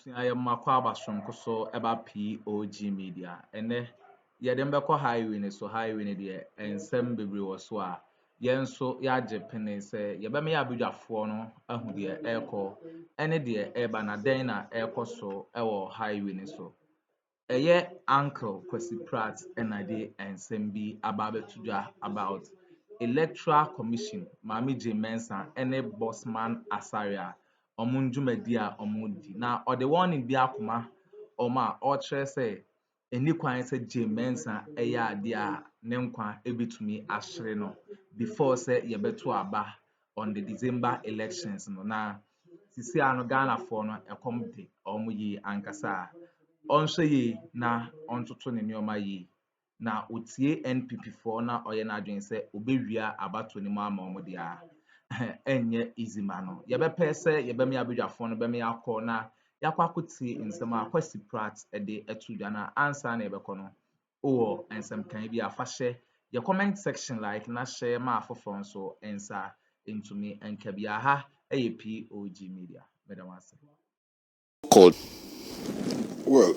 abusua ya makwa abasonko so eba POG Media ene ye dem beko highway ne so highway ne de ensem bebre wo so a ye nso ya agepene se ye be me ya abudwafo no ahu de eko ene de eba na den na eko so ewo highway ne so eye uncle K.Pratt ena de ensem bi aba betudwa about Electoral Commission Mami J.Mensah ene Bossman Asaria Omunjumedi a omudi na ode warning bi akoma oma o kire se eni kwan se J.Mensah eya ade a ne nkwa ebetumi ahire no before se yebeto aba on the December elections no na sisi ano Ghana for no ekomde omuyi ankasa onhwe yi na ontoto ne neoma yi na otie NPP for na oye na adwen se obewia abato ne mu ama omode a enye easy man no yebepe se yebeme abedwafo no beme yakọ na yakwakotie nsem a K.Pratt de etudwa na answer na yebekọ no o ensem kan bi afahye ye comment section like na share ma afofo nso ensa into me enkabia ha POG Media madam ase called. Well,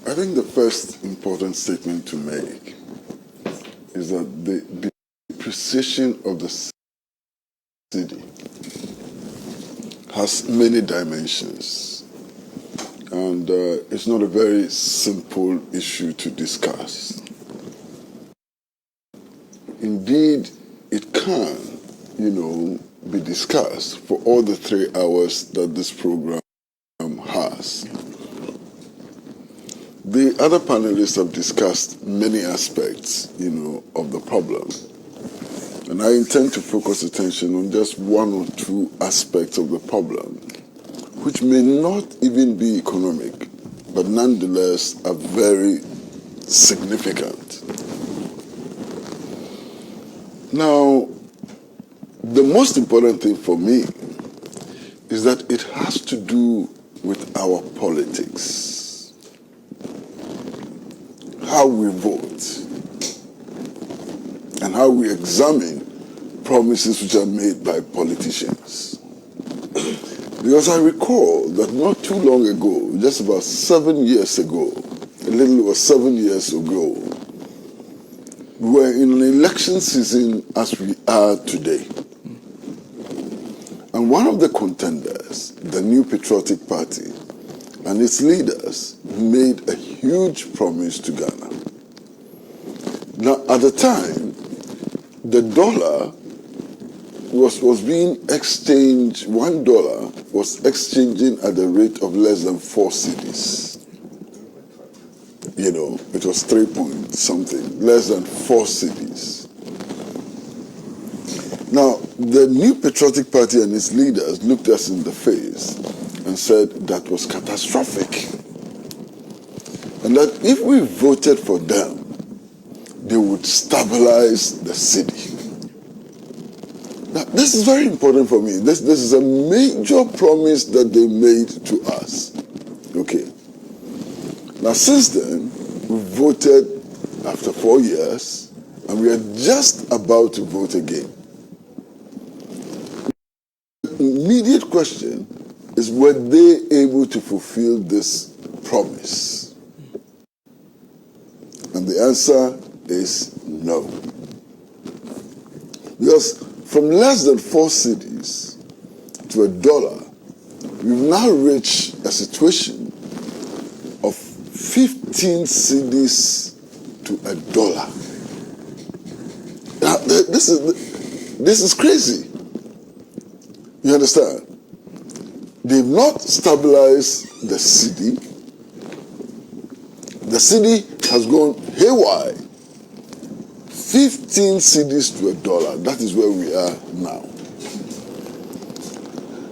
I think the first important statement to make is that the depreciation of the city has many dimensions, and it's not a very simple issue to discuss. Indeed, it can, be discussed for all the 3 hours that this program has. The other panelists have discussed many aspects, of the problem. And I intend to focus attention on just 1 or 2 aspects of the problem, which may not even be economic, but nonetheless are very significant. Now, the most important thing for me is that it has to do with our politics, how we vote, and how we examine promises which are made by politicians. Because I recall that not too long ago, just about 7 years ago, a little over 7 years ago, we were in an election season as we are today. And one of the contenders, the New Patriotic Party, and its leaders made a huge promise to Ghana. Now, at the time, the dollar was being exchanged, $1 was exchanging at the rate of less than 4 cedis. It was 3 point something, less than 4 cedis. Now, the New Patriotic Party and its leaders looked us in the face and said that was catastrophic. And that if we voted for them, they would stabilize the city. Now, this is very important for me. This is a major promise that they made to us. Okay. Now, since then, we voted after 4 years, and we are just about to vote again. The immediate question is, were they able to fulfill this promise? And the answer is no. Because from less than 4 cedis to $1, we've now reached a situation of 15 cedis to $1. Now, this is crazy. You understand? They've not stabilized the city. The city has gone haywire. 15 cedis to $1. That is where we are now.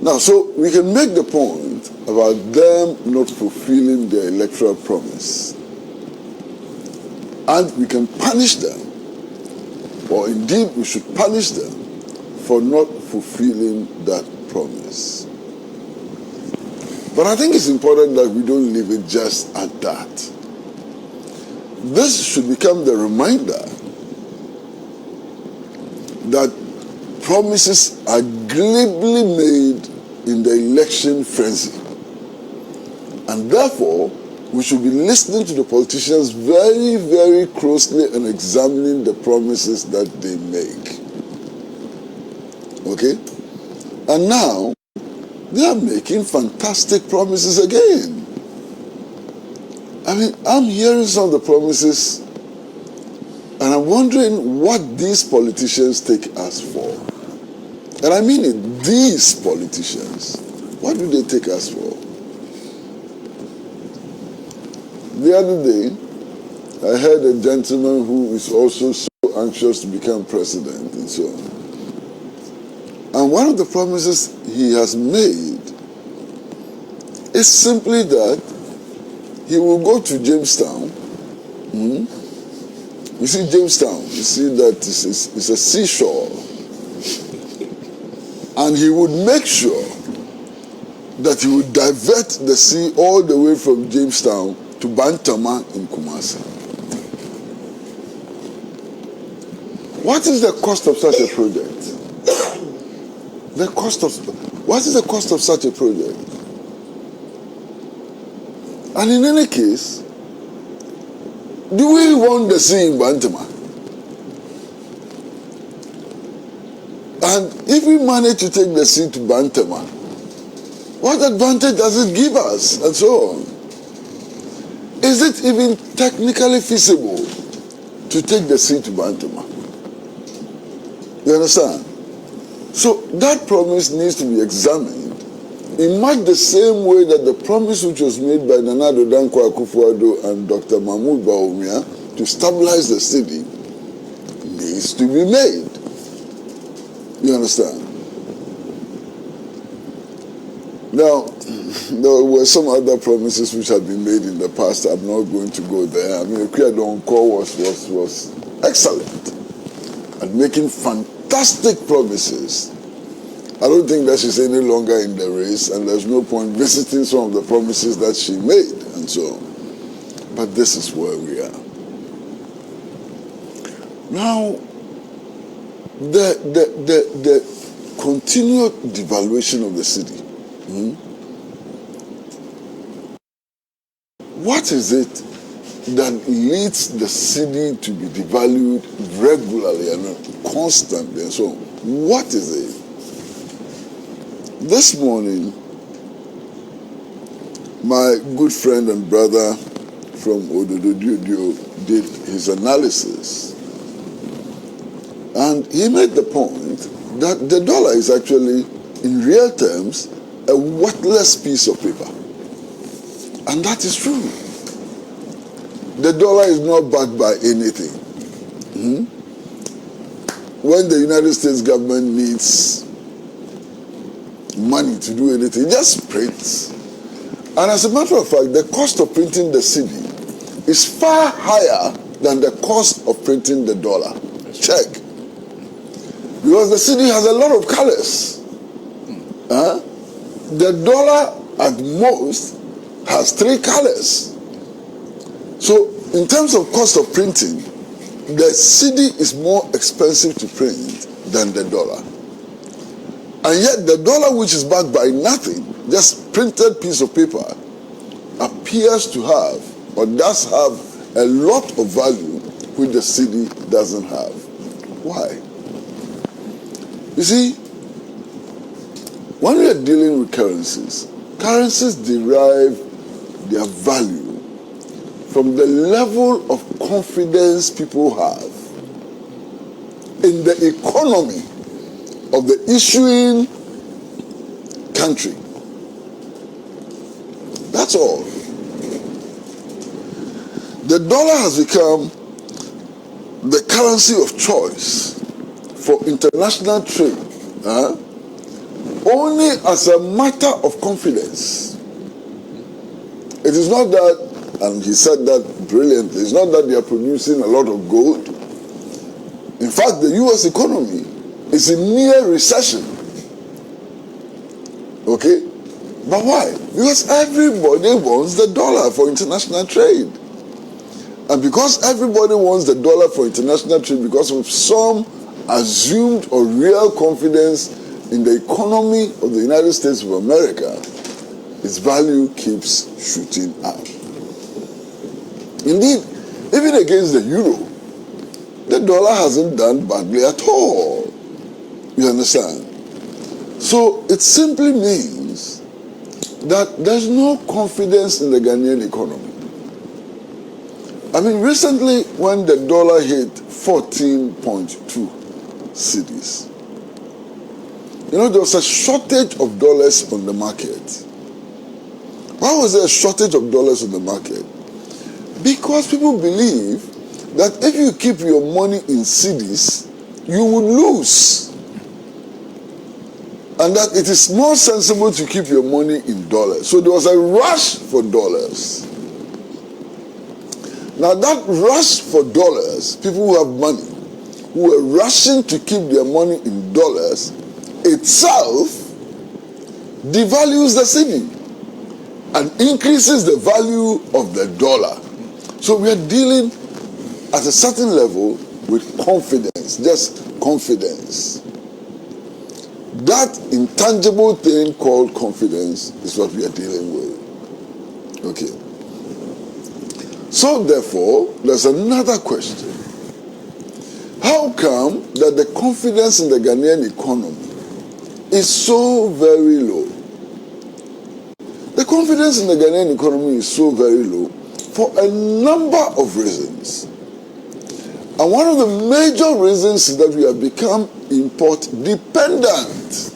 Now, so we can make the point about them not fulfilling their electoral promise. And we can punish them, or indeed we should punish them for not fulfilling that promise. But I think it's important that we don't leave it just at that. This should become the reminder that promises are glibly made in the election frenzy. And therefore, we should be listening to the politicians very, very closely and examining the promises that they make. Okay? And now, they are making fantastic promises again. I mean, I'm hearing some of the promises, and I'm wondering what these politicians take us for. And I mean it, these politicians. What do they take us for? The other day, I heard a gentleman who is also so anxious to become president and so on. And one of the promises he has made is simply that he will go to Jamestown. You see Jamestown, you see that it's a seashore. And he would make sure that he would divert the sea all the way from Jamestown to Bantama in Kumasi. What is the cost of such a project? What is the cost of such a project? And in any case, do we want the sea in Bantama? And if we manage to take the sea to Bantama, what advantage does it give us? And so on. Is it even technically feasible to take the sea to Bantama? You understand? So that promise needs to be examined in much the same way that the promise which was made by Nana Addo Dankwa Akuffo and Dr. Mahmoud Bawumia to stabilize the city needs to be made. You understand? Now, there were some other promises which had been made in the past. I'm not going to go there. I mean, Thrěatěn was excellent at making fantastic promises. I don't think that she's any longer in the race, and there's no point visiting some of the promises that she made and so on. But this is where we are. Now, the continued devaluation of the city. What is it that leads the city to be devalued regularly and constantly and so on? What is it? This morning, my good friend and brother from Odododio did his analysis. And he made the point that the dollar is actually, in real terms, a worthless piece of paper. And that is true. The dollar is not backed by anything. When the United States government needs money to do anything, it just prints. And as a matter of fact, the cost of printing the cedi is far higher than the cost of printing the dollar. Check. Because the cedi has a lot of colors. The dollar at most has 3 colors. So in terms of cost of printing, the cedi is more expensive to print than the dollar. And yet the dollar, which is backed by nothing, just printed piece of paper, appears to have or does have a lot of value which the cedi doesn't have. Why? You see, when we are dealing with currencies derive their value from the level of confidence people have in the economy of the issuing country. That's all. The dollar has become the currency of choice for international trade, only as a matter of confidence. It is not that, and he said that brilliantly, it's not that they are producing a lot of gold. In fact, the U.S. economy is in near recession. Okay? But why? Because everybody wants the dollar for international trade. And because everybody wants the dollar for international trade because of some assumed or real confidence in the economy of the United States of America, its value keeps shooting up. Indeed, even against the euro, the dollar hasn't done badly at all. You understand? So it simply means that there's no confidence in the Ghanaian economy. I mean, recently when the dollar hit 14.2 cedis, there was a shortage of dollars on the market. Why was there a shortage of dollars on the market? Because people believe that if you keep your money in cedis, you would lose. And that it is more sensible to keep your money in dollars. So there was a rush for dollars. Now that rush for dollars, people who have money, who are rushing to keep their money in dollars, itself devalues the cedi and increases the value of the dollar. So we are dealing at a certain level with confidence, just confidence. That intangible thing called confidence is what we are dealing with. Okay. So therefore, there's another question. How come that the confidence in the Ghanaian economy is so very low? The confidence in the Ghanaian economy is so very low for a number of reasons. And one of the major reasons is that we have become import dependent.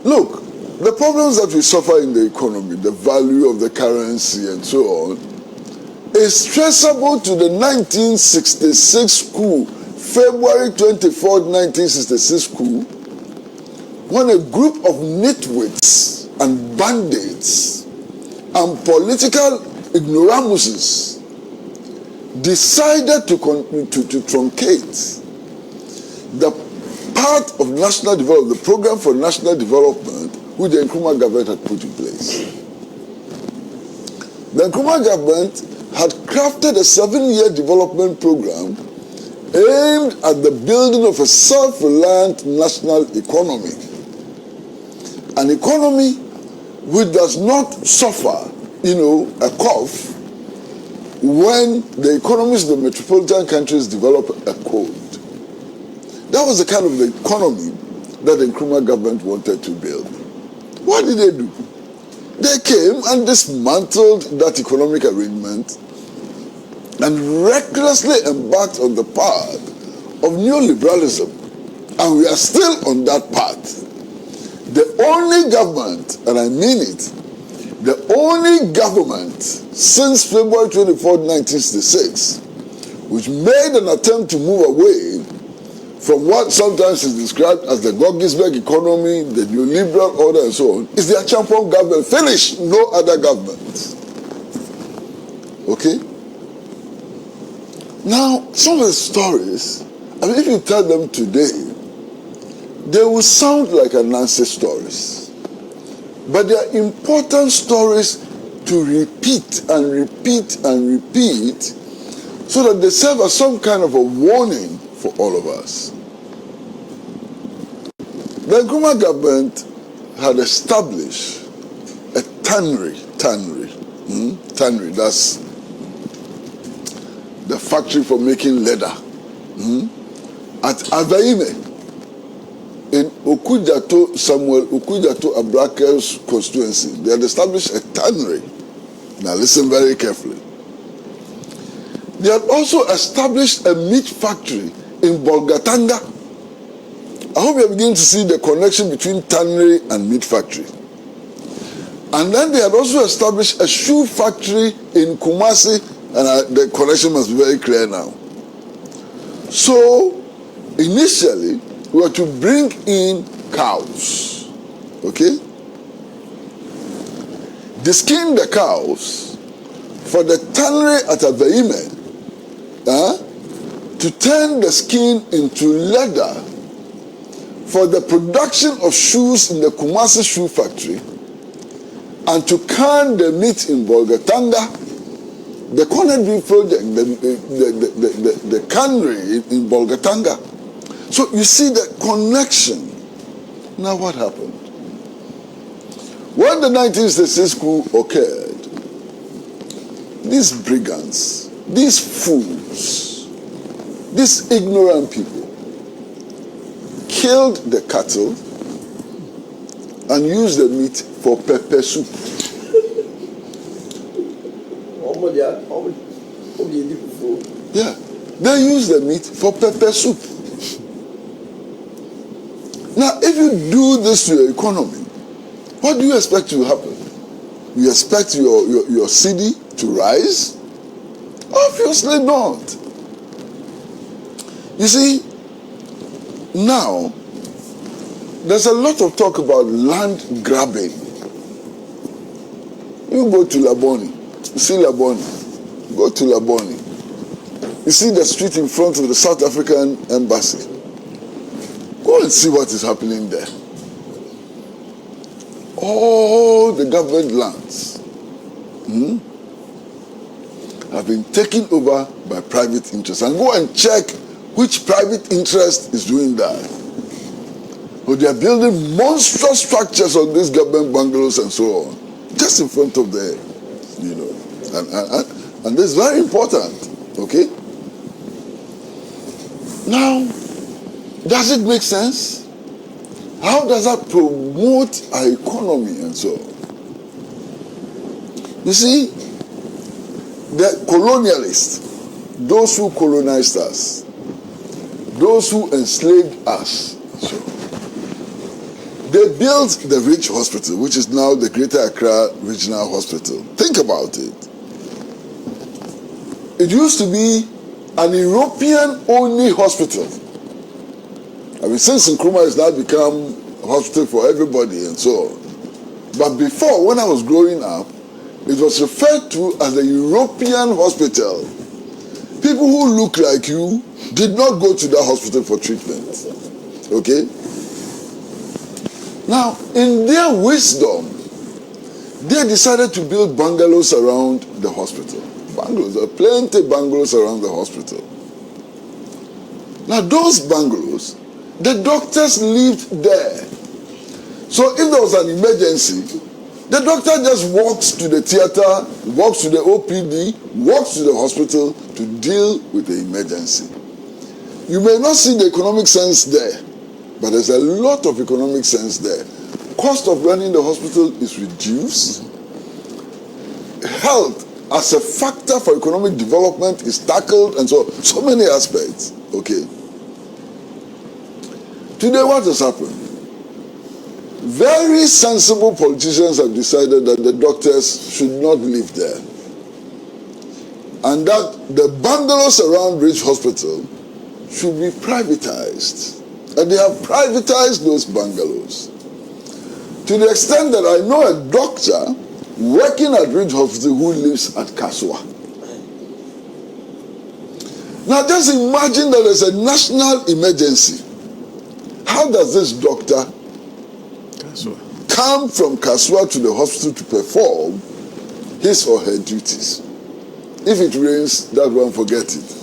Look, the problems that we suffer in the economy, the value of the currency and so on, is traceable to the 1966 coup, February 24th, 1966 coup, when a group of nitwits and bandits and political ignoramuses decided to truncate the part of national development, the program for national development, which the Nkrumah government had put in place. The Nkrumah government had crafted a 7-year development program aimed at the building of a self-reliant national economy. An economy which does not suffer, a cough when the economies of the metropolitan countries develop a cold. That was the kind of the economy that the Nkrumah government wanted to build. What did they do? They came and dismantled that economic arrangement and recklessly embarked on the path of neoliberalism. And we are still on that path. The only government, and I mean it, the only government since February 24, 1966, which made an attempt to move away from what sometimes is described as the Goggisberg economy, the neoliberal order and so on, is the Achampong government. Finish. No other government. Okay? Now, some of the stories, if you tell them today, they will sound like Anansi stories. But they are important stories to repeat and repeat and repeat so that they serve as some kind of a warning for all of us. The Nkrumah government had established a tannery, that's the factory for making leather, at Avaime in Samuel Okujato Abrakel's constituency. They had established a tannery. Now listen very carefully. They had also established a meat factory in Bolgatanga. I hope you are beginning to see the connection between tannery and meat factory. And then they had also established a shoe factory in Kumasi, and the connection must be very clear now. So, initially, we were to bring in cows, okay? They skin the cows for the tannery at Avaime, to turn the skin into leather for the production of shoes in the Kumasi shoe factory, and to can the meat in Bolgatanga, the corned beef project, the cannery in Bolgatanga. So you see the connection. Now what happened? when the 1966 coup occurred, these brigands, these fools, these ignorant people killed the cattle and used the meat for pepper soup. Yeah, they used the meat for pepper soup. Now, if you do this to your economy, what do you expect to happen? You expect your city to rise? Obviously not. You see, now, there's a lot of talk about land grabbing. You go to Laboni, you see Laboni, go to Laboni. You see the street in front of the South African embassy. Go and see what is happening there. All the government lands have been taken over by private interests. And go and check which private interest is doing that. So they are building monstrous structures on these government bungalows and so on, just in front of the, and this is very important, okay? Now, does it make sense? How does that promote our economy and so on? You see, the colonialists, those who colonized us, those who enslaved us, so they built the Ridge Hospital, which is now the Greater Accra Regional Hospital. Think about it. It used to be an European-only hospital. I mean, since Nkrumah has now become a hospital for everybody and so on. But before, when I was growing up, it was referred to as a European hospital. People who look like you did not go to that hospital for treatment. Okay? Now, in their wisdom, they decided to build bungalows around the hospital. Bungalows, there are plenty of bungalows around the hospital. Now, those bungalows, the doctors lived there. So if there was an emergency, the doctor just walks to the theater, walks to the OPD, walks to the hospital to deal with the emergency. You may not see the economic sense there, but there's a lot of economic sense there. Cost of running the hospital is reduced. Health as a factor for economic development is tackled, and so many aspects. Okay. Today, what has happened? Very sensible politicians have decided that the doctors should not live there, and that the bungalows around Ridge Hospital should be privatized. And they have privatized those bungalows. To the extent that I know a doctor working at Ridge Hospital who lives at Kaswa. Now just imagine that there's a national emergency. How does this doctor come from Kaswa to the hospital to perform his or her duties? If it rains, that one, forget it.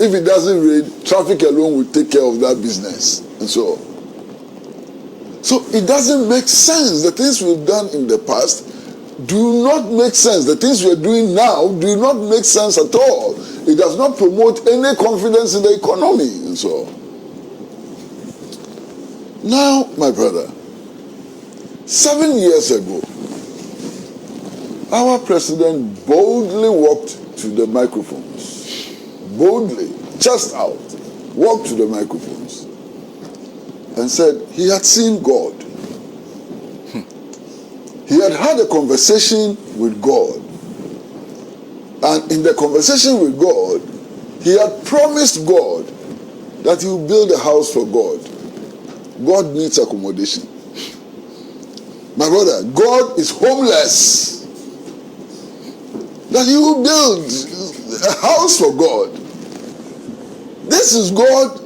If it doesn't rain, traffic alone will take care of that business, and so on. So it doesn't make sense. The things we've done in the past do not make sense. The things we are doing now do not make sense at all. It does not promote any confidence in the economy, and so on. Now, my brother, 7 years ago, our president boldly walked to the microphones. Boldly, chest out, walked to the microphones and said he had seen God. He had had a conversation with God. And in the conversation with God, he had promised God that he would build a house for God. God needs accommodation. My brother, God is homeless. That he will build a house for God. This is God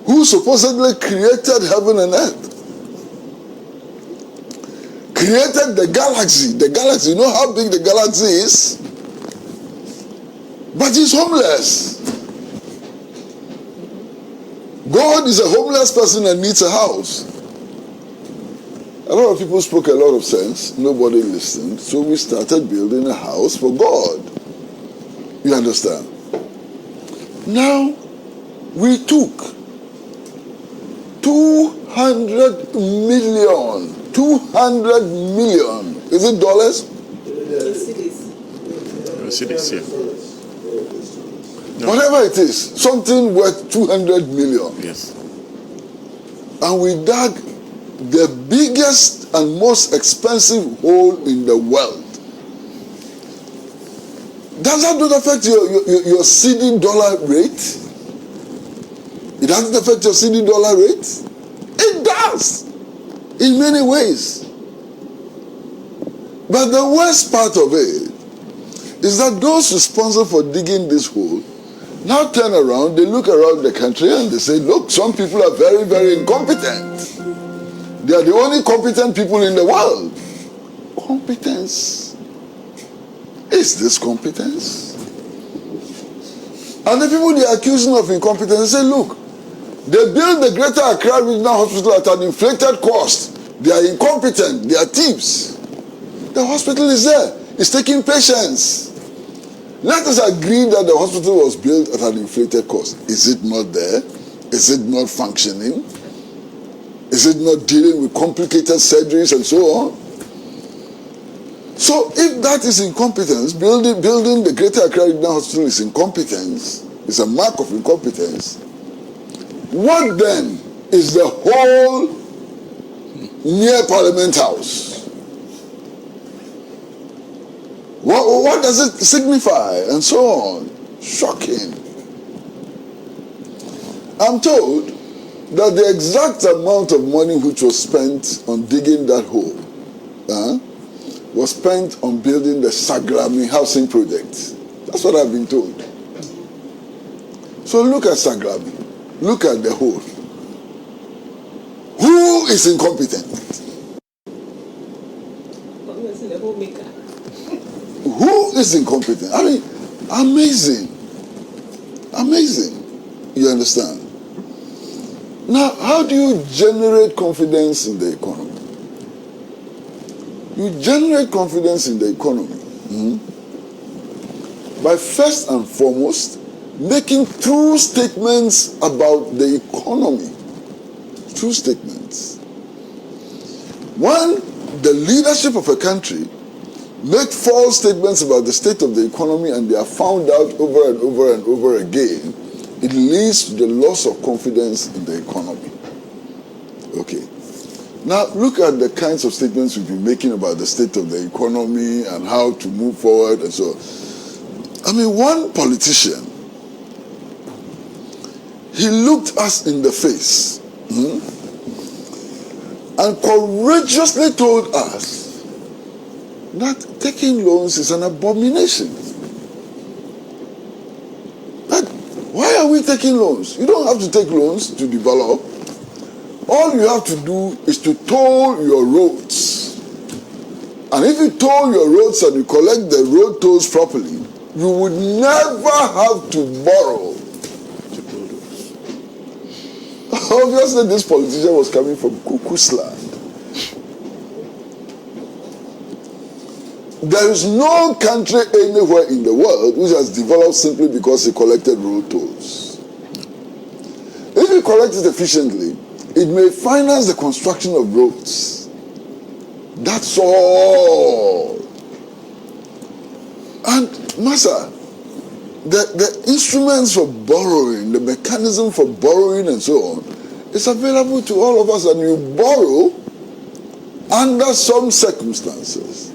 who supposedly created heaven and earth. Created the galaxy. The galaxy, you know how big the galaxy is? But he's homeless. God is a homeless person and needs a house. A lot of people spoke a lot of sense. Nobody listened. So we started building a house for God. You understand? Now, we took 200 million. 200 million. Is it dollars? Cities, yeah. No. Whatever it is, something worth 200 million. Yes. And we dug the biggest and most expensive hole in the world. Does that not affect your CD dollar rate? It doesn't affect your CD dollar rate? It does, in many ways. But the worst part of it is that those responsible for digging this hole now turn around, they look around the country and they say, look, some people are very, very incompetent. They are the only competent people in the world. Competence. Is this competence? And the people they are accusing of incompetence, they say, look, they built the Greater Accra Regional Hospital at an inflated cost. They are incompetent. They are thieves. The hospital is there. It's taking patients. Let us agree that the hospital was built at an inflated cost. Is it not there? Is it not functioning? Is it not dealing with complicated surgeries and so on? So if that is incompetence, building the Greater Accra Regional Hospital is incompetence, it's a mark of incompetence, what then is the whole near Parliament House? What does it signify? And so on. Shocking. I'm told that the exact amount of money which was spent on digging that hole was spent on building the Sagrami housing project. That's what I've been told. So look at Sagrami. Look at the hole. Who is incompetent? Who is incompetent? I mean, amazing. Amazing. You understand? Now, how do you generate confidence in the economy? You generate confidence in the economy by first and foremost making true statements about the economy. True statements. When the leadership of a country make false statements about the state of the economy and they are found out over and over and over again, it leads to the loss of confidence in the economy. Okay. Now, look at the kinds of statements we've been making about the state of the economy and how to move forward and so on. I mean, one politician, he looked us in the face and courageously told us that taking loans is an abomination. But why are we taking loans? You don't have to take loans to develop. All you have to do is to toll your roads. And if you toll your roads and you collect the road tolls properly, you would never have to borrow. Obviously, this politician was coming from Cuckoo's land. There is no country anywhere in the world which has developed simply because it collected road tolls. If you collect it efficiently, it may finance the construction of roads. That's all. And, Master, the instruments for borrowing, the mechanism for borrowing and so on, is available to all of us, and you borrow under some circumstances.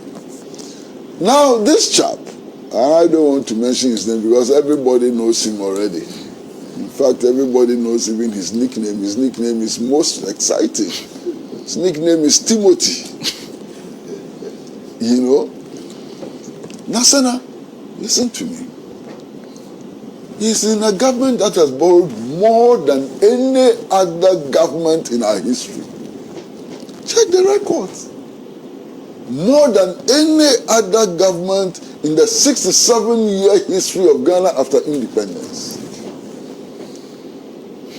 Now, this chap, I don't want to mention his name because everybody knows him already. In fact, everybody knows even his nickname. His nickname is most exciting. His nickname is Timothy. You know? Nasana, listen to me. He's in a government that has borrowed more than any other government in our history. Check the records. More than any other government in the 67-year history of Ghana after independence.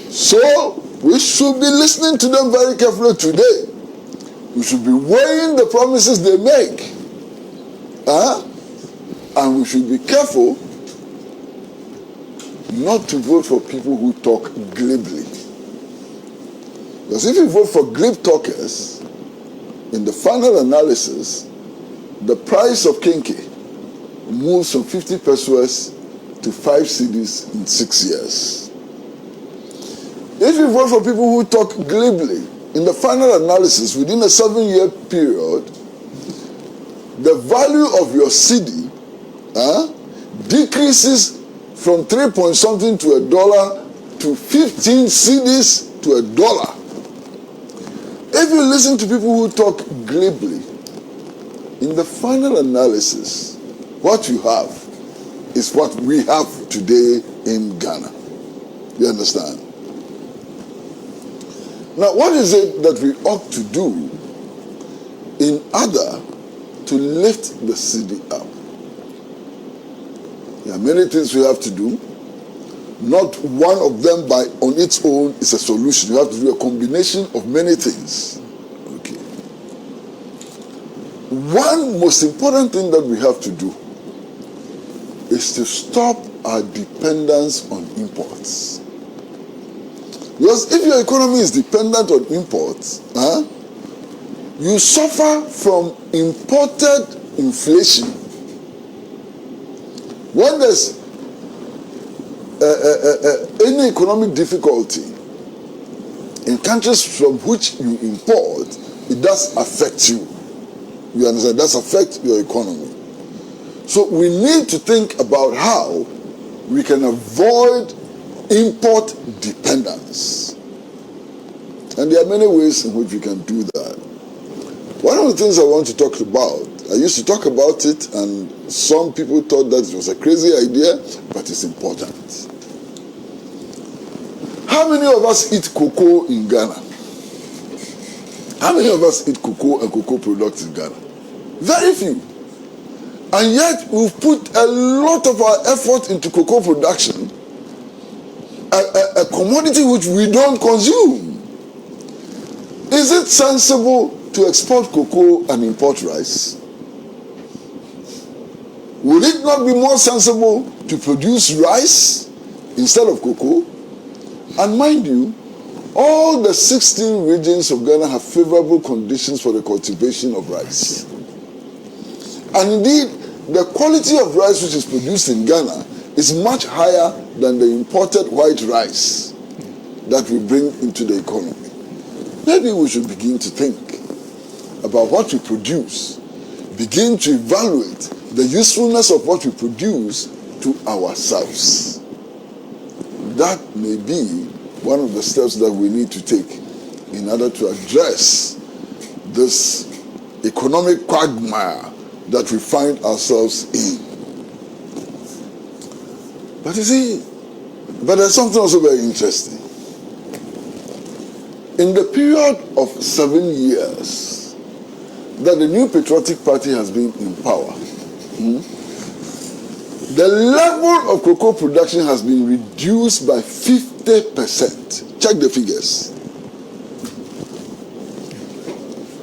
So, we should be listening to them very carefully today. We should be weighing the promises they make. And we should be careful not to vote for people who talk glibly. Because if you vote for glib talkers, in the final analysis, the price of Kinky moves from 50 pesos to 5 cedis in 6 years. If you vote for people who talk glibly, in the final analysis, within a 7-year period, the value of your cedi decreases from 3 point something to $1 to 15 cedis to $1. If you listen to people who talk glibly, in the final analysis, what you have is what we have today in Ghana. You understand? Now, what is it that we ought to do in order to lift the city up? There are many things we have to do. Not one of them on its own is a solution. You have to do a combination of many things. Okay. One most important thing that we have to do is to stop our dependence on imports. Because if your economy is dependent on imports, you suffer from imported inflation. When there's any economic difficulty in countries from which you import, it does affect you. You understand? It does affect your economy. So we need to think about how we can avoid import dependence. And there are many ways in which we can do that. One of the things I want to talk about, I used to talk about it, and some people thought that it was a crazy idea, but it's important. How many of us eat cocoa in Ghana? How many of us eat cocoa and cocoa products in Ghana? Very few. And yet we've put a lot of our effort into cocoa production, a commodity which we don't consume. Is it sensible to export cocoa and import rice? Would it not be more sensible to produce rice instead of cocoa? And mind you, all the 16 regions of Ghana have favorable conditions for the cultivation of rice. And indeed, the quality of rice which is produced in Ghana is much higher than the imported white rice that we bring into the economy. Maybe we should begin to think about what we produce, begin to evaluate the usefulness of what we produce to ourselves. That may be one of the steps that we need to take in order to address this economic quagmire that we find ourselves in. But you see, there's something also very interesting. In the period of 7 years that the new patriotic party has been in power, the level of cocoa production has been reduced by 50%. Check the figures.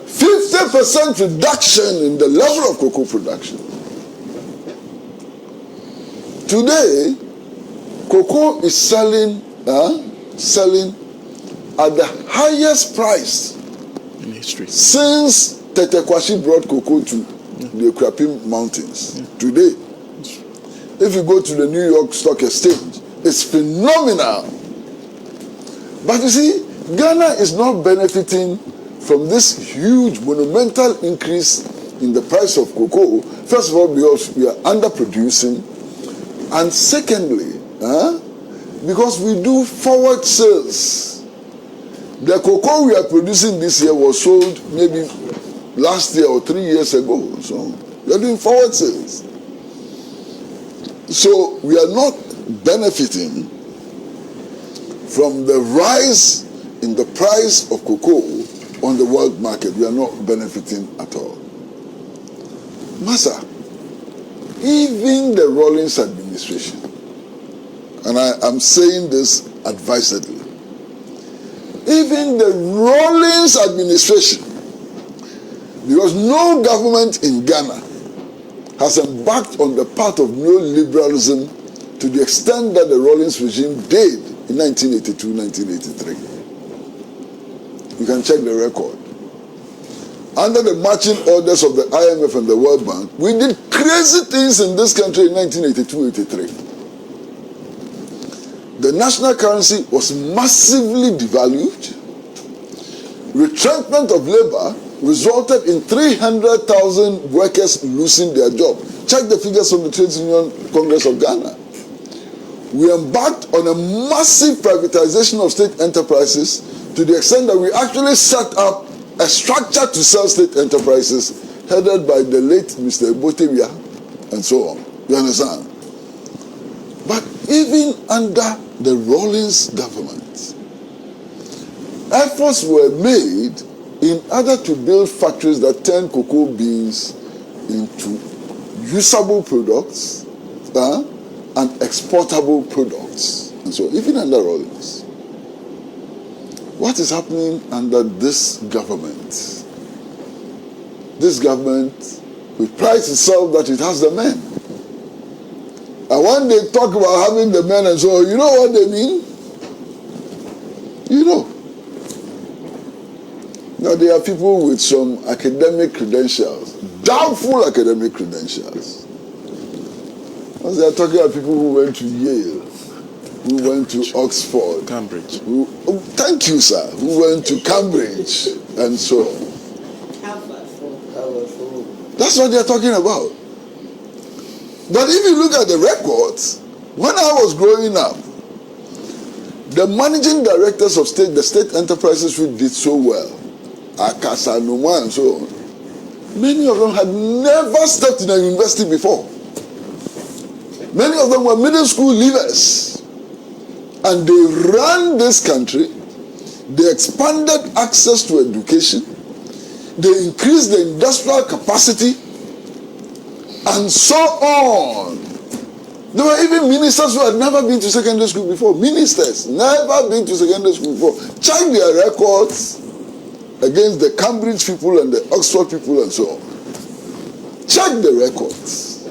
50% reduction in the level of cocoa production. Today, cocoa is selling at the highest price in history since Tete Kwashi brought cocoa to the Krapim Mountains. Today, if you go to the New York Stock Exchange, it's phenomenal. But you see, Ghana is not benefiting from this huge monumental increase in the price of cocoa. First of all, because we are underproducing, and secondly, because we do forward sales. The cocoa we are producing this year was sold maybe last year or 3 years ago. So we are doing forward sales. So we are not benefiting from the rise in the price of cocoa on the world market. We are not benefiting at all. Massa, even the Rawlings administration, and I'm saying this advisedly, even the Rawlings administration Because no government in Ghana has embarked on the path of neoliberalism to the extent that the Rawlings regime did in 1982, 1983. You can check the record. Under the marching orders of the IMF and the World Bank, we did crazy things in this country in 1982-83. The national currency was massively devalued. Retrenchment of labor resulted in 300,000 workers losing their job. Check the figures from the Trade Union Congress of Ghana. We embarked on a massive privatization of state enterprises to the extent that we actually set up a structure to sell state enterprises headed by the late Mr. Bawumia and so on. You understand? But even under the Rawlings government, efforts were made in order to build factories that turn cocoa beans into usable products and exportable products. And so even under Rawlings, what is happening under this government? This government, which prides itself that it has the men. And when they talk about having the men and so on, you know what they mean? You know. Now there are people with some academic credentials, doubtful academic credentials. As they are talking about people who went to Yale, who went to Oxford, Cambridge. Thank you, sir. Who went to Cambridge and so on. That's what they are talking about. But if you look at the records, when I was growing up, the managing directors of the state enterprises who did so well, Akasanuma and so on, many of them had never stepped in a university before. Many of them were middle school leavers. And they ran this country. They expanded access to education. They increased the industrial capacity. And so on. There were even ministers who had never been to secondary school before. Ministers, never been to secondary school before. Check their records against the Cambridge people and the Oxford people and so on. Check the records.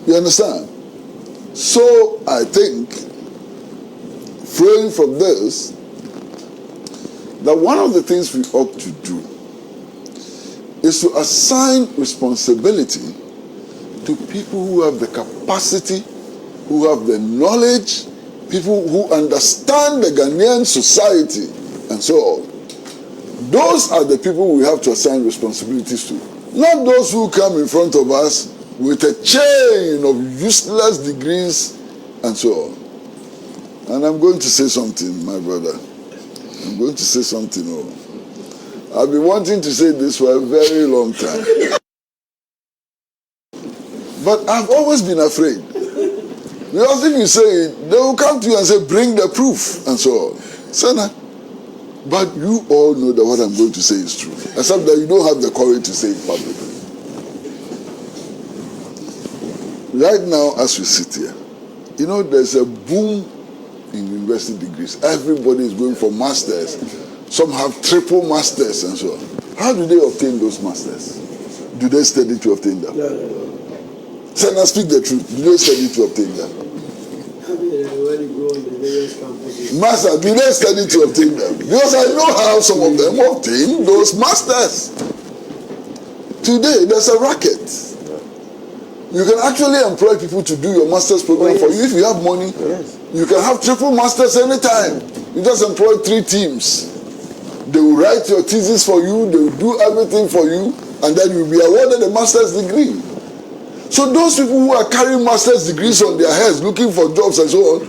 You understand? So I think, flowing from this, that one of the things we ought to do is to assign responsibility to people who have the capacity, who have the knowledge, people who understand the Ghanaian society, and so on. Those are the people we have to assign responsibilities to. Not those who come in front of us with a chain of useless degrees and so on. And I'm going to say something, my brother. I'm going to say something. I've been wanting to say this for a very long time. But I've always been afraid. Because if you say it, they will come to you and say, bring the proof, and so on. Sana. But you all know that what I'm going to say is true. Except that you don't have the courage to say it publicly. Right now, as we sit here, you know, there's a boom in university degrees. Everybody is going for masters. Some have triple masters and so on. How do they obtain those masters? Do they study to obtain them? No. Sana, speak the truth. Do they study to obtain them? Master, do they study to obtain them? Because I know how some of them obtain those masters. Today, there's a racket. You can actually employ people to do your master's program for you if you have money. Yes. You can have triple masters anytime. You just employ 3 teams. They will write your thesis for you, they will do everything for you, and then you'll be awarded a master's degree. So those people who are carrying master's degrees on their heads, looking for jobs and so on,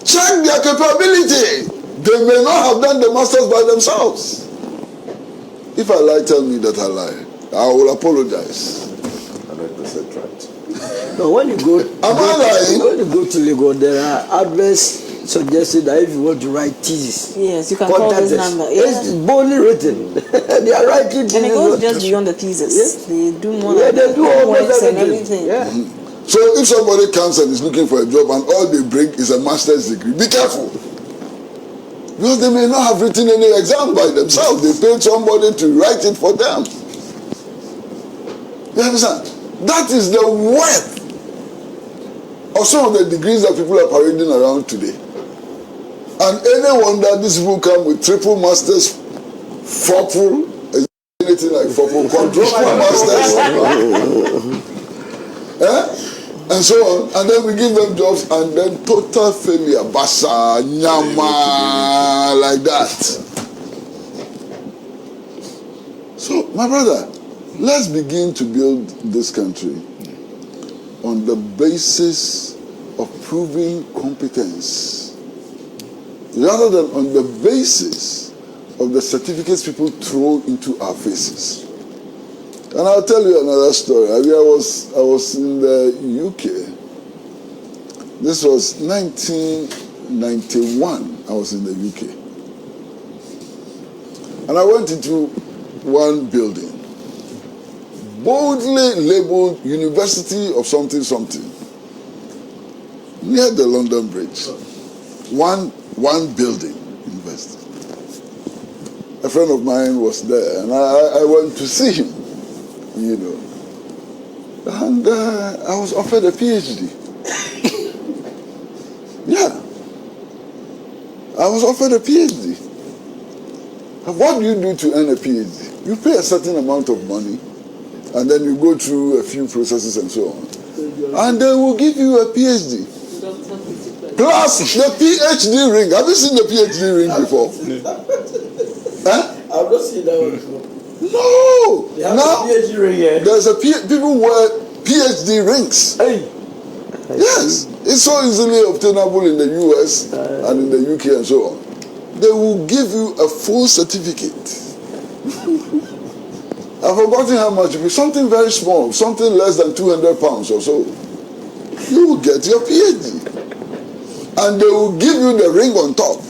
check their capability. They may not have done the masters by themselves. If I lie, tell me that I lie. I will apologize. 100% right. No, when you go, when you go to Lagos, there are address suggested that if you want to write thesis, yes, you can call this number. It's boldly written. They are writing thesis. And it goes just beyond the thesis. Yes. They do more. Yeah, they do almost and everything. Yeah. Mm-hmm. So if somebody comes and is looking for a job and all they bring is a master's degree, be careful. Because they may not have written any exam by themselves. They paid somebody to write it for them. You understand? That is the worth of some of the degrees that people are parading around today. And any wonder these people come with triple masters, fourple, anything like fourple, quadruple masters, and so on. And then we give them jobs, and then total failure, basa, nyama, like that. So, my brother, let's begin to build this country on the basis of proving competence, rather than on the basis of the certificates people throw into our faces. And I'll tell you another story. I was in the UK. This was 1991. I was in the UK. And I went into one building, boldly labeled University of something something, near the London Bridge. One building, university. A friend of mine was there, and I went to see him, you know. And I was offered a PhD. Yeah. I was offered a PhD. And what do you do to earn a PhD? You pay a certain amount of money, and then you go through a few processes and so on. And they will give you a PhD. Plus the PhD ring. Have you seen the PhD ring before? Huh? I've not seen that one before. No. Now, PhD ring here. there's people wear PhD rings. Hey. Yes. It's so easily obtainable in the US and in the UK and so on. They will give you a full certificate. I've forgotten how much it is. Something very small, something less than 200 pounds or so. You will get your PhD. And they will give you the ring on top.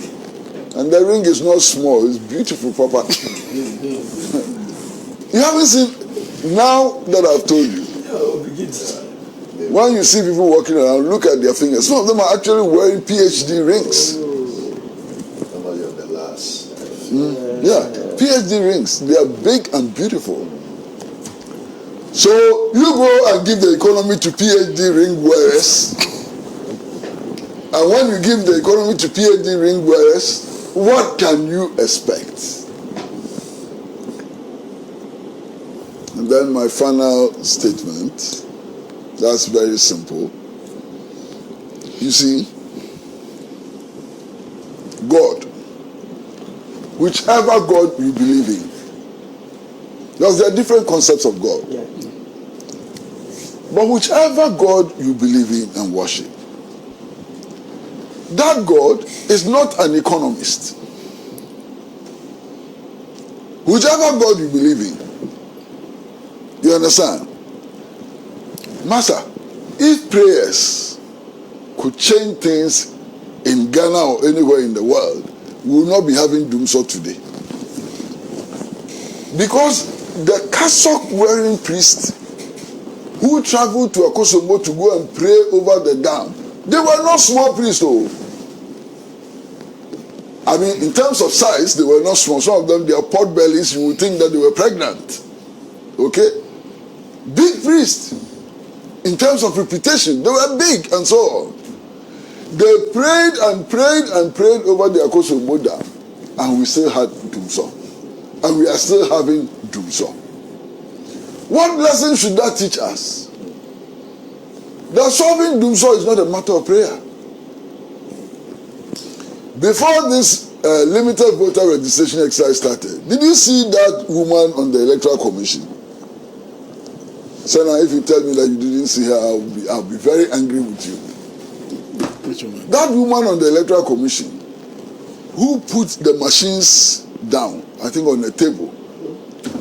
And the ring is not small, it's beautiful, proper. You haven't seen, now that I've told you, when you see people walking around, look at their fingers. Some of them are actually wearing PhD rings. Yeah, PhD rings. They are big and beautiful. So you go and give the economy to PhD ring wearers. And when you give the economy to PhD ring wearers, what can you expect? And then my final statement, that's very simple. You see, God, whichever God you believe in, because there are different concepts of God. Yeah. But whichever God you believe in and worship, that God is not an economist. Whichever God you believe in, you understand? Master, if prayers could change things in Ghana or anywhere in the world, we will not be having doomsday today. Because the cassock wearing priests who traveled to Akuffo to go and pray over the dam, they were not small priests though. I mean, in terms of size, they were not small. Some of them, their pot bellies, you would think that they were pregnant. Okay? Big priests. In terms of reputation, they were big and so on. They prayed and prayed and prayed over the Akuffo dam, and we still had doomsday. And we are still having doomsday. What lesson should that teach us? That solving doomsday is not a matter of prayer. Before this limited voter registration exercise started, did you see that woman on the Electoral Commission? So now if you tell me that you didn't see her, I'll be very angry with you. Which woman? That woman on the Electoral Commission who put the machines down, I think on the table.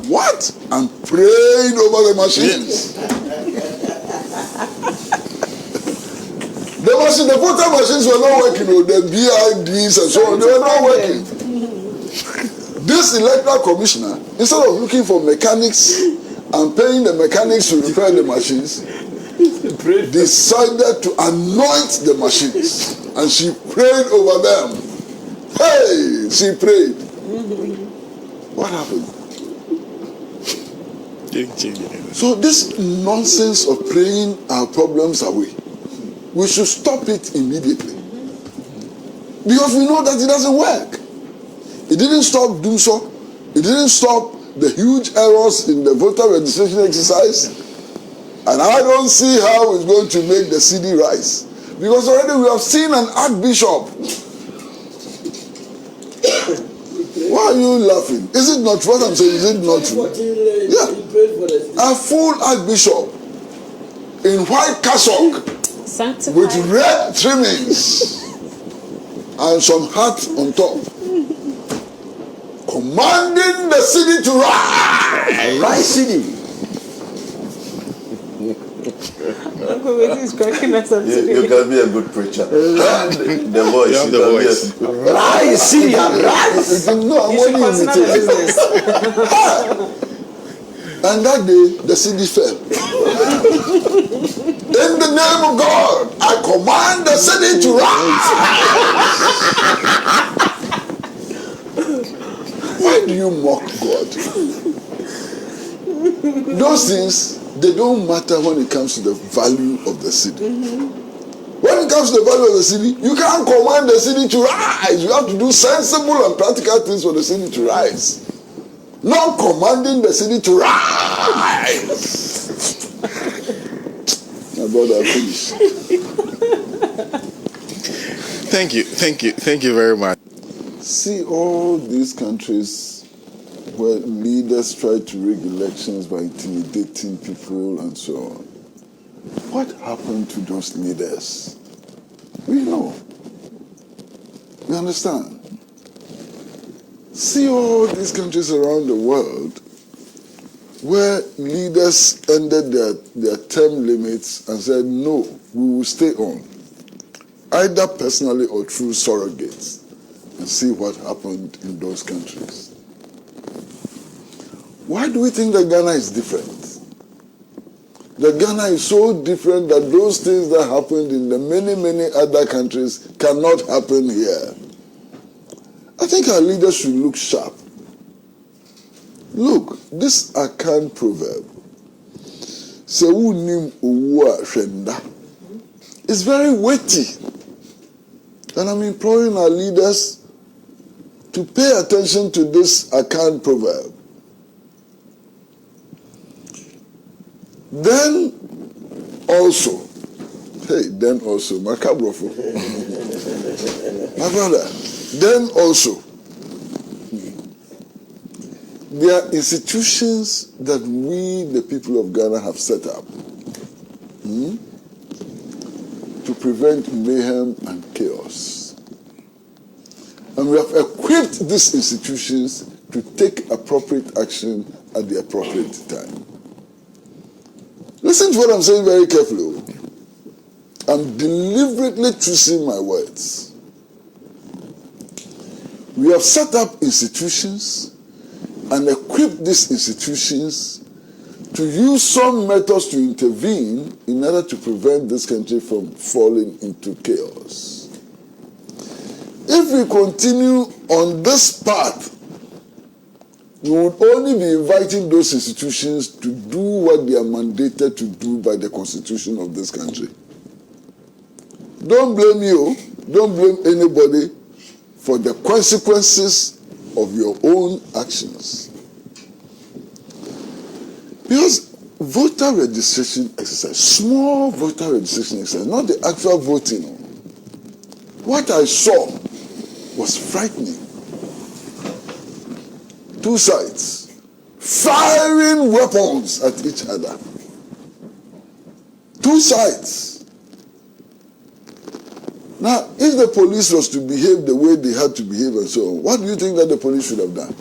What? And prayed over the machines. The voter machines were not working, the BIDs and so on, they were not working. This electoral commissioner, instead of looking for mechanics and paying the mechanics to repair the machines, decided to anoint the machines. And she prayed over them. Hey, she prayed. What happened? So this nonsense of praying our problems away, we should stop it immediately. Because we know that it doesn't work. It didn't stop Dumso. It didn't stop the huge errors in the voter registration exercise. And I don't see how it's going to make the CD rise. Because already we have seen an archbishop. Why are you laughing? Is it not what I'm saying? Is it not true? Yeah. A full archbishop in white cassock with red trimmings and some hat on top, commanding the city to rise. Rise city. Uncle Betty is cracking us up today. You can be a good preacher. The voice. You have the voice. Rise city. Rise. No, I'm You should only personal imitating. business. And that day, the city fell. In the name of God, I command the city to rise. Why do you mock God? Those things, they don't matter when it comes to the value of the city. When it comes to the value of the city, you can't command the city to rise. You have to do sensible and practical things for the city to rise. Not commanding the city to rise. My brother, I finished. Thank you very much. See all these countries where leaders try to rig elections by intimidating people and so on. What happened to those leaders? We know. You understand? See all these countries around the world where leaders ended their term limits and said, no, we will stay on, either personally or through surrogates, and see what happened in those countries. Why do we think that Ghana is different? That Ghana is so different that those things that happened in the many, many other countries cannot happen here. I think our leaders should look sharp. Look, this Akan proverb, "Sewunim uwa shenda," is very weighty. And I'm imploring our leaders to pay attention to this Akan proverb. Then also, Makabrofo, my brother, then also, there are institutions that we, the people of Ghana, have set up to prevent mayhem and chaos. And we have equipped these institutions to take appropriate action at the appropriate time. Listen to what I'm saying very carefully. I'm deliberately choosing my words. We have set up institutions and equipped these institutions to use some methods to intervene in order to prevent this country from falling into chaos. If we continue on this path, we would only be inviting those institutions to do what they are mandated to do by the constitution of this country. Don't blame you, don't blame anybody for the consequences of your own actions. Because voter registration exercise, small voter registration exercise, not the actual voting, what I saw was frightening. Two sides firing weapons at each other. Two sides. Now, if the police was to behave the way they had to behave and so on, what do you think that the police should have done?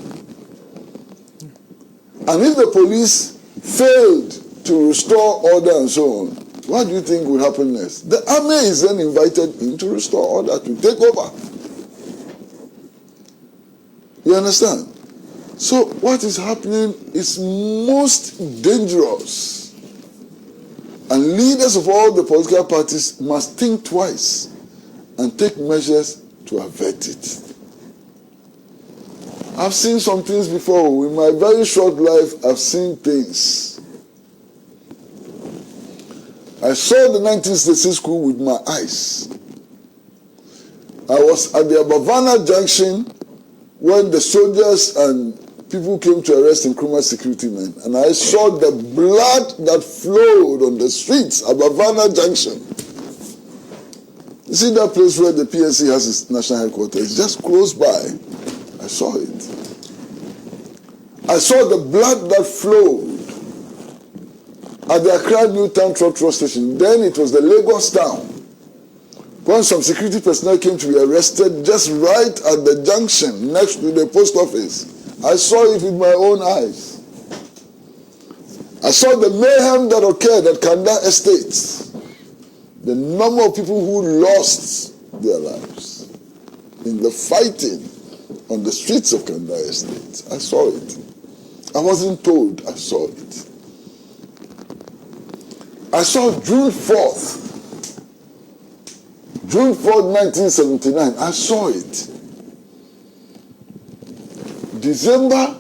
And if the police failed to restore order and so on, what do you think would happen next? The army is then invited in to restore order, to take over. You understand? So what is happening is most dangerous. And leaders of all the political parties must think twice and take measures to avert it. I've seen some things before. In my very short life, I've seen things. I saw the 1966 coup with my eyes. I was at the Abavana Junction when the soldiers and people came to arrest Nkrumah security men. And I saw the blood that flowed on the streets, Abavana Junction. You see that place where the PSC has its national headquarters? Just close by. I saw it. I saw the blood that flowed at the Accra Newtown Trotro station. Then it was the Lagos town. When some security personnel came to be arrested just right at the junction next to the post office. I saw it with my own eyes. I saw the mayhem that occurred at Kanda Estates. The number of people who lost their lives in the fighting on the streets of Kanda Estates. I saw it. I wasn't told, I saw it. I saw June 4th. June 4th, 1979. I saw it. December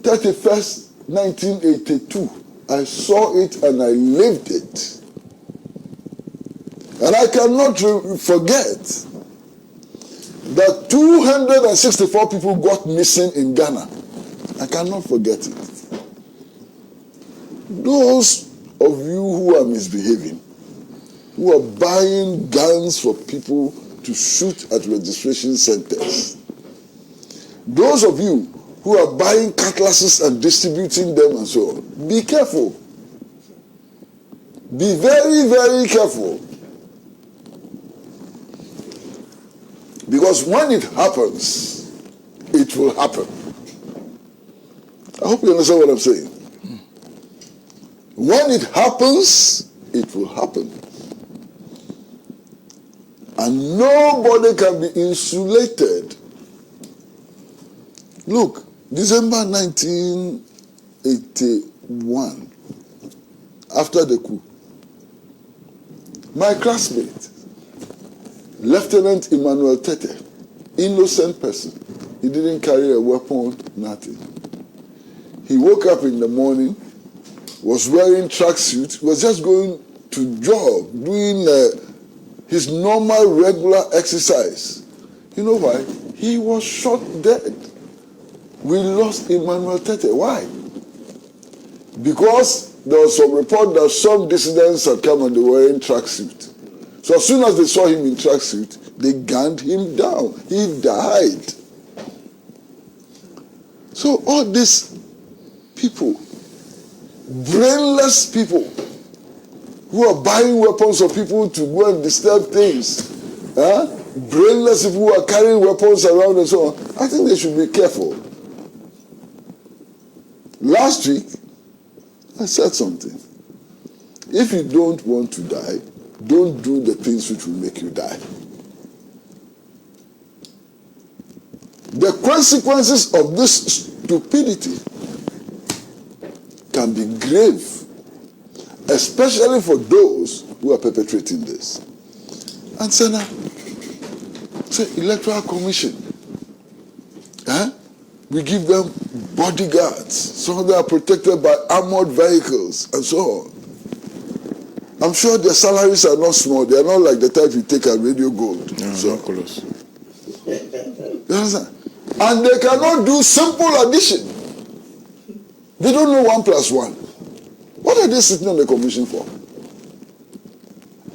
31st, 1982. I saw it and I lived it. And I cannot forget that 264 people got missing in Ghana. I cannot forget it. Those of you who are misbehaving, who are buying guns for people to shoot at registration centers, those of you who are buying cutlasses and distributing them and so on, be careful. Be very, very careful. Because when it happens, it will happen. I hope you understand what I'm saying. When it happens, it will happen. And nobody can be insulated. Look, December 1981, after the coup, my classmate, Lieutenant Emmanuel Tete, innocent person. He didn't carry a weapon, nothing. He woke up in the morning, was wearing tracksuit, was just going to jog, doing his normal, regular exercise. You know why? He was shot dead. We lost Emmanuel Tete. Why? Because there was some report that some dissidents had come and they were in tracksuit. So as soon as they saw him in tracksuit, they gunned him down. He died. So all these people, brainless people, who are buying weapons for people to go and disturb things, brainless people who are carrying weapons around and so on, I think they should be careful. Last week, I said something. If you don't want to die, don't do the things which will make you die. The consequences of this stupidity can be grave, especially for those who are perpetrating this. And say now, say Electoral Commission, we give them bodyguards. Some of them are protected by armored vehicles and so on. I'm sure their salaries are not small. They are not like the type you take at Radio Gold. No, so, not close. You understand? And they cannot do simple addition. They don't know 1 + 1. What are they sitting on the commission for?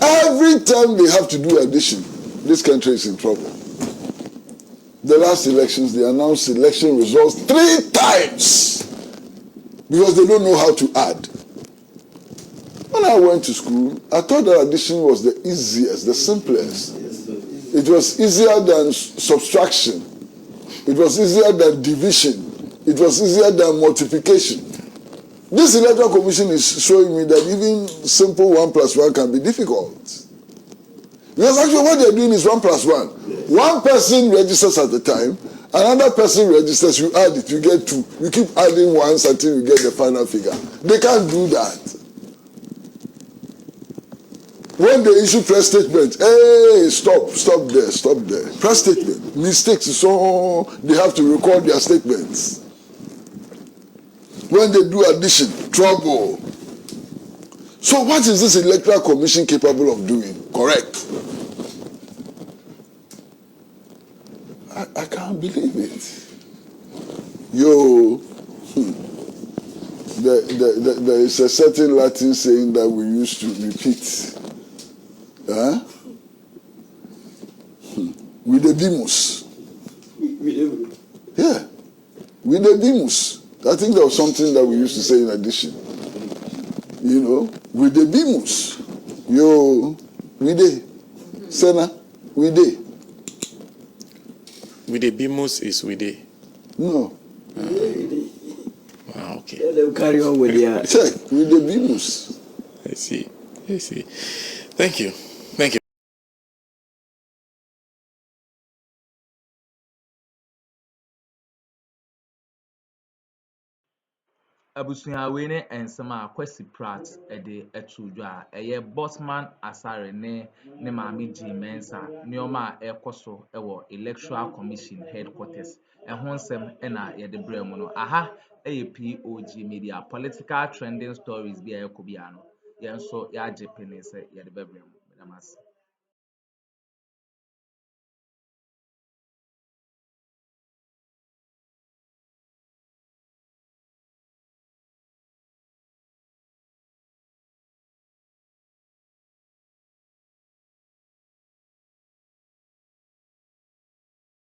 Every time they have to do addition, this country is in trouble. The last elections, they announced election results 3 times because they don't know how to add. When I went to school, I thought that addition was the easiest, the simplest. It was easier than subtraction. It was easier than division. It was easier than multiplication. This Electoral Commission is showing me that even simple 1 + 1 can be difficult. Because actually what they're doing is 1 + 1. One person registers at a time, another person registers, you add it, you get 2. You keep adding ones until you get the final figure. They can't do that. when they issue press statement, hey, stop there. Press statement, mistakes, so they have to record their statements. When they do addition, trouble. So what is this Electoral Commission capable of doing? Correct. I can't believe it. There is a certain Latin saying that we used to repeat. Huh? Videbimus. Yeah. Videbimus. I think there was something that we used to say in addition. Videbimus. Vide. Sena. Vide. Videbimus is Vide. No. Wow, okay. They'll carry on with their... Check. Videbimus. I see. Thank you. Abusuawe ne ensema K.Pratt ede etudwa eye Bosman Asare ne maami J.Mensah nioma ekoso ewo Electoral Commission headquarters ho nsem na ye de bremu no aha eye POG Media political trending stories bi ekobiano yenso ya jepene se ye de bebremu.